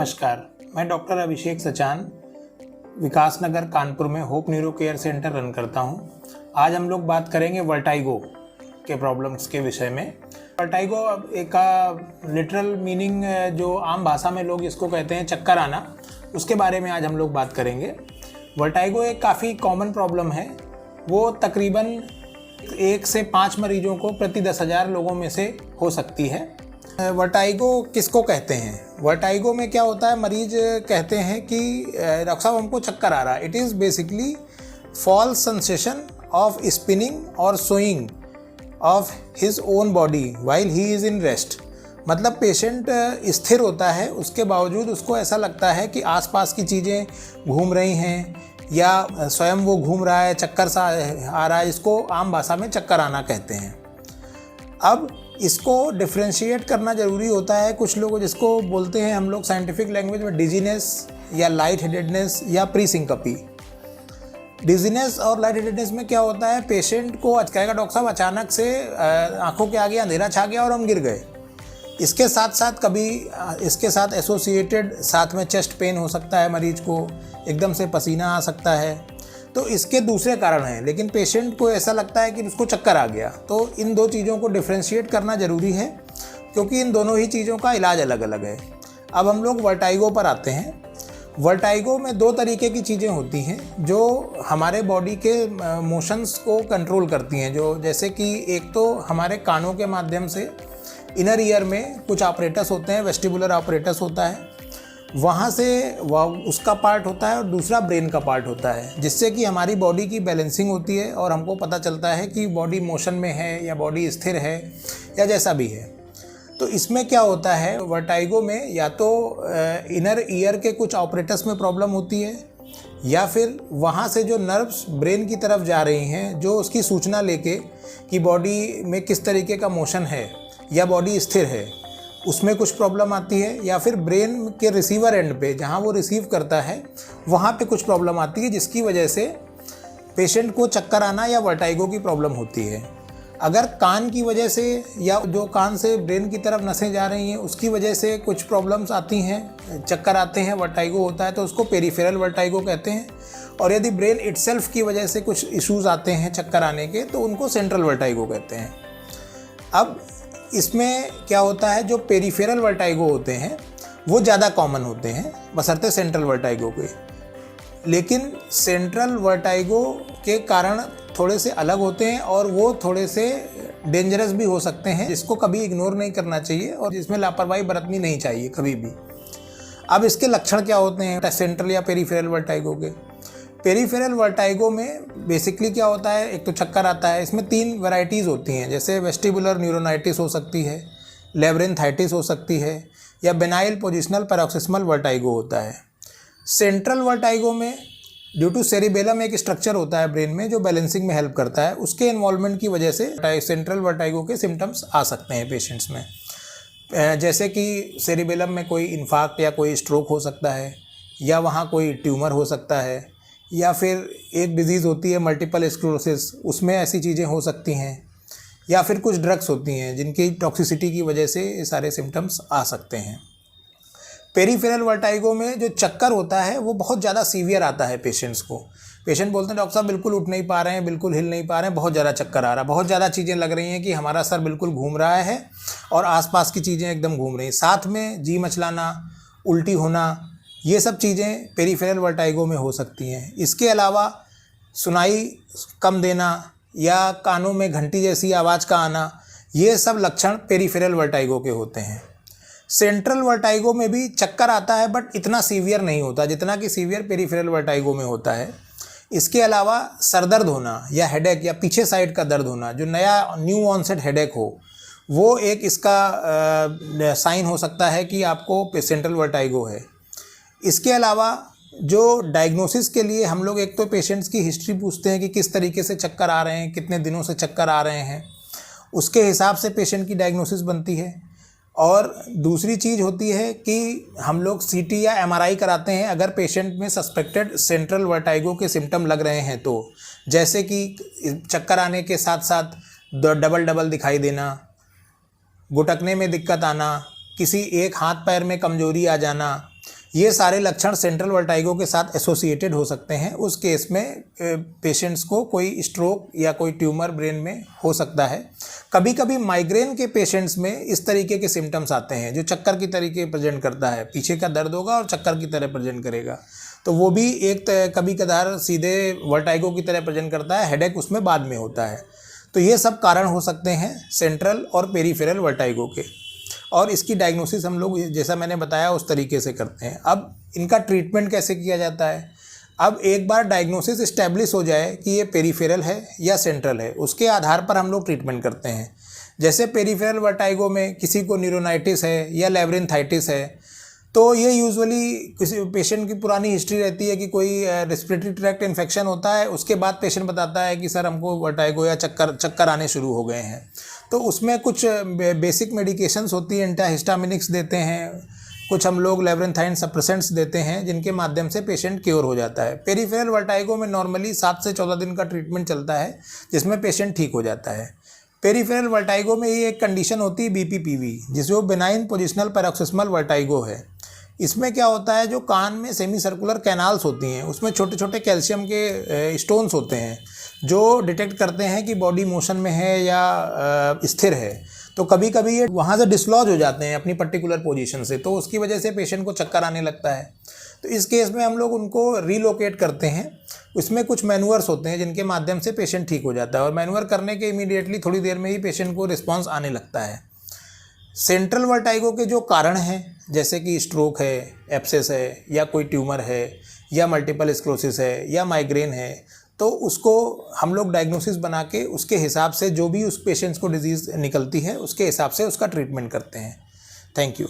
नमस्कार, मैं डॉक्टर अभिषेक सचान विकास नगर कानपुर में hope neuro care centre run करता हूं। आज हम लोग बात करेंगे वर्टाइगो के प्रॉब्लम्स के विषय में। वर्टाइगो एक का लिटरल मीनिंग जो आम भाषा में लोग इसको कहते हैं चक्कर आना, उसके बारे में आज हम लोग बात करेंगे। वर्टाइगो एक काफ़ी कॉमन प्रॉब्लम है। वो तकरीबन 1 से 5 मरीजों को प्रति 10,000 लोगों में से हो सकती है। वर्टाइगो किसको कहते हैं? वर्टाइगो में क्या होता है, मरीज कहते हैं कि डॉक्टर साहब हमको चक्कर आ रहा है। It is basically false sensation of spinning और swaying of his own body while he is in rest. मतलब पेशेंट स्थिर होता है, उसके बावजूद उसको ऐसा लगता है कि आसपास की चीज़ें घूम रही हैं या स्वयं वो घूम रहा है, चक्कर सा आ रहा है। इसको आम भाषा में चक्कर आना कहते हैं। अब इसको डिफ्रेंशिएट करना ज़रूरी होता है। कुछ लोग जिसको बोलते हैं हम लोग साइंटिफिक लैंग्वेज में डिजीनेस या लाइट हेडेडनेस या प्री सिंकपी। डिजीनेस और लाइट हेडेडनेस में क्या होता है, पेशेंट को कहेगा डॉक्टर साहब अचानक से आंखों के आगे अंधेरा छा गया और हम गिर गए। इसके साथ साथ कभी इसके साथ एसोसिएटेड साथ में चेस्ट पेन हो सकता है, मरीज को एकदम से पसीना आ सकता है। तो इसके दूसरे कारण हैं, लेकिन पेशेंट को ऐसा लगता है कि उसको चक्कर आ गया। तो इन दो चीज़ों को डिफ्रेंशिएट करना ज़रूरी है, क्योंकि इन दोनों ही चीज़ों का इलाज अलग अलग है। अब हम लोग वर्टाइगो पर आते हैं। वर्टाइगो में 2 तरीके की चीज़ें होती हैं जो हमारे बॉडी के मोशंस को कंट्रोल करती हैं। जो जैसे कि एक तो हमारे कानों के माध्यम से इनर ईयर में कुछ ऑपरेटस होते हैं, वेस्टिबुलर ऑपरेटस होता है, वहाँ से उसका पार्ट होता है, और दूसरा ब्रेन का पार्ट होता है, जिससे कि हमारी बॉडी की बैलेंसिंग होती है और हमको पता चलता है कि बॉडी मोशन में है या बॉडी स्थिर है या जैसा भी है। तो इसमें क्या होता है, वर्टाइगो में या तो इनर ईयर के कुछ ऑपरेटस में प्रॉब्लम होती है, या फिर वहाँ से जो नर्व्स ब्रेन की तरफ जा रही हैं, जो उसकी सूचना लेके कि बॉडी में किस तरीके का मोशन है या बॉडी स्थिर है, उसमें कुछ प्रॉब्लम आती है। या फिर ब्रेन के रिसीवर एंड पे जहाँ वो रिसीव करता है वहाँ पे कुछ प्रॉब्लम आती है, जिसकी वजह से पेशेंट को चक्कर आना या वर्टाइगो की प्रॉब्लम होती है। अगर कान की वजह से या जो कान से ब्रेन की तरफ नसें जा रही हैं उसकी वजह से कुछ प्रॉब्लम्स आती हैं, चक्कर आते हैं, वर्टाइगो होता है, तो उसको पेरिफेरल वर्टाइगो कहते हैं। और यदि ब्रेन इटसेल्फ की वजह से कुछ इश्यूज़ आते हैं चक्कर आने के, तो उनको सेंट्रल वर्टाइगो कहते हैं। अब इसमें क्या होता है, जो पेरिफेरल वर्टाइगो होते हैं वो ज़्यादा कॉमन होते हैं बशर्ते सेंट्रल वर्टाइगो के। लेकिन सेंट्रल वर्टाइगो के कारण थोड़े से अलग होते हैं और वो थोड़े से डेंजरस भी हो सकते हैं, जिसको कभी इग्नोर नहीं करना चाहिए और जिसमें लापरवाही बरतनी नहीं चाहिए कभी भी। अब इसके लक्षण क्या होते हैं सेंट्रल या पेरिफेरल वर्टाइगो के? पेरिफेरल वर्टाइगो में बेसिकली क्या होता है, एक तो चक्कर आता है। इसमें 3 वैरायटीज़ होती हैं, जैसे वेस्टिबुलर न्यूरोनाइटिस हो सकती है, लेब्रिंथाइटिस हो सकती है, या बेनाइल पोजिशनल पैरोक्सिस्मल वर्टाइगो होता है। सेंट्रल वर्टाइगो में ड्यू टू सेरिबेलम एक स्ट्रक्चर होता है ब्रेन में जो बैलेंसिंग में हेल्प करता है, उसके इन्वॉल्वमेंट की वजह से सेंट्रल वर्टाइगो के सिम्टम्स आ सकते हैं पेशेंट्स में। जैसे कि सेरिबेलम में कोई इन्फार्क्ट या कोई स्ट्रोक हो सकता है, या वहाँ कोई ट्यूमर हो सकता है, या फिर एक डिज़ीज़ होती है मल्टीपल स्क्लेरोसिस, उसमें ऐसी चीज़ें हो सकती हैं, या फिर कुछ ड्रग्स होती हैं जिनकी टॉक्सिसिटी की वजह से ये सारे सिम्टम्स आ सकते हैं। पेरिफेरल वर्टाइगो में जो चक्कर होता है वो बहुत ज़्यादा सीवियर आता है पेशेंट्स को। पेशेंट बोलते हैं डॉक्टर साहब बिल्कुल उठ नहीं पा रहे हैं, बिल्कुल हिल नहीं पा रहे हैं, बहुत ज़्यादा चक्कर आ रहा है, बहुत ज़्यादा चीज़ें लग रही हैं कि हमारा सर बिल्कुल घूम रहा है और आसपास की चीज़ें एकदम घूम रही हैं, साथ में जी मचलाना, उल्टी होना, ये सब चीज़ें पेरिफेरल वर्टाइगो में हो सकती हैं। इसके अलावा सुनाई कम देना या कानों में घंटी जैसी आवाज़ का आना, ये सब लक्षण पेरिफेरल वर्टाइगो के होते हैं। सेंट्रल वर्टाइगो में भी चक्कर आता है, बट इतना सीवियर नहीं होता जितना कि सीवियर पेरिफेरल वर्टाइगो में होता है। इसके अलावा सरदर्द होना या हेडेक या पीछे साइड का दर्द होना, जो न्यू ऑनसेट हेडेक हो, वो एक इसका साइन हो सकता है कि आपको सेंट्रल वर्टाइगो है। इसके अलावा जो डायग्नोसिस के लिए हम लोग एक तो पेशेंट्स की हिस्ट्री पूछते हैं कि किस तरीके से चक्कर आ रहे हैं, कितने दिनों से चक्कर आ रहे हैं, उसके हिसाब से पेशेंट की डायग्नोसिस बनती है। और दूसरी चीज़ होती है कि हम लोग सीटी या एमआरआई कराते हैं अगर पेशेंट में सस्पेक्टेड सेंट्रल वर्टाइगो के सिम्टम लग रहे हैं तो, जैसे कि चक्कर आने के साथ साथ डबल दिखाई देना, घुटकने में दिक्कत आना, किसी एक हाथ पैर में कमजोरी आ जाना, ये सारे लक्षण सेंट्रल वर्टाइगो के साथ एसोसिएटेड हो सकते हैं। उस केस में पेशेंट्स को कोई स्ट्रोक या कोई ट्यूमर ब्रेन में हो सकता है। कभी कभी माइग्रेन के पेशेंट्स में इस तरीके के सिम्टम्स आते हैं जो चक्कर की तरीके प्रेजेंट करता है, पीछे का दर्द होगा और चक्कर की तरह प्रेजेंट करेगा, तो वो भी एक कभी कदार सीधे वर्टाइगो की तरह प्रेजेंट करता है, हेडेक उसमें बाद में होता है। तो ये सब कारण हो सकते हैं सेंट्रल और पेरिफेरल वर्टाइगो के, और इसकी डायग्नोसिस हम लोग जैसा मैंने बताया उस तरीके से करते हैं। अब इनका ट्रीटमेंट कैसे किया जाता है? अब एक बार डायग्नोसिस इस्टेब्लिश हो जाए कि ये पेरिफेरल है या सेंट्रल है, उसके आधार पर हम लोग ट्रीटमेंट करते हैं। जैसे पेरिफेरल वर्टाइगो में किसी को न्यूरोनाइटिस है या लैब्रिन्थाइटिस है, तो ये यूजुअली किसी पेशेंट की पुरानी हिस्ट्री रहती है कि कोई रेस्पिरेटरी ट्रैक्ट इन्फेक्शन होता है, उसके बाद पेशेंट बताता है कि सर हमको वर्टाइगो या चक्कर आने शुरू हो गए हैं। तो उसमें कुछ बेसिक मेडिकेशंस होती हैं, एंटाहिस्टामिनिक्स देते हैं, कुछ हम लोग लेब्रेंथाइन सप्रेसेंट्स देते हैं जिनके माध्यम से पेशेंट क्योर हो जाता है। पेरिफेरल वर्टाइगो में नॉर्मली 7 से 14 दिन का ट्रीटमेंट चलता है जिसमें पेशेंट ठीक हो जाता है। पेरिफेरल वर्टाइगो में ये एक कंडीशन होती है BPPV, जिसमें बेनाइन पोजिशनल पैरोक्सिस्मल वर्टाइगो है। इसमें क्या होता है, जो कान में सेमी सर्कुलर कैनाल्स होती हैं उसमें छोटे छोटे कैल्शियम के स्टोन्स होते हैं जो डिटेक्ट करते हैं कि बॉडी मोशन में है या स्थिर है। तो कभी कभी ये वहाँ से डिसलॉज हो जाते हैं अपनी पर्टिकुलर पोजीशन से, तो उसकी वजह से पेशेंट को चक्कर आने लगता है। तो इस केस में हम लोग उनको रीलोकेट करते हैं। उसमें कुछ मैनुअर्स होते हैं जिनके माध्यम से पेशेंट ठीक हो जाता है, और मैनुअर करने के इमीडिएटली थोड़ी देर में ही पेशेंट को रिस्पॉन्स आने लगता है। सेंट्रल वर्टाइगो के जो कारण हैं, जैसे कि स्ट्रोक है, एब्सेस है, या कोई ट्यूमर है, या मल्टीपल स्क्लेरोसिस है, या माइग्रेन है, तो उसको हम लोग डायग्नोसिस बना के उसके हिसाब से जो भी उस पेशेंट्स को डिजीज़ निकलती है उसके हिसाब से उसका ट्रीटमेंट करते हैं। Thank you.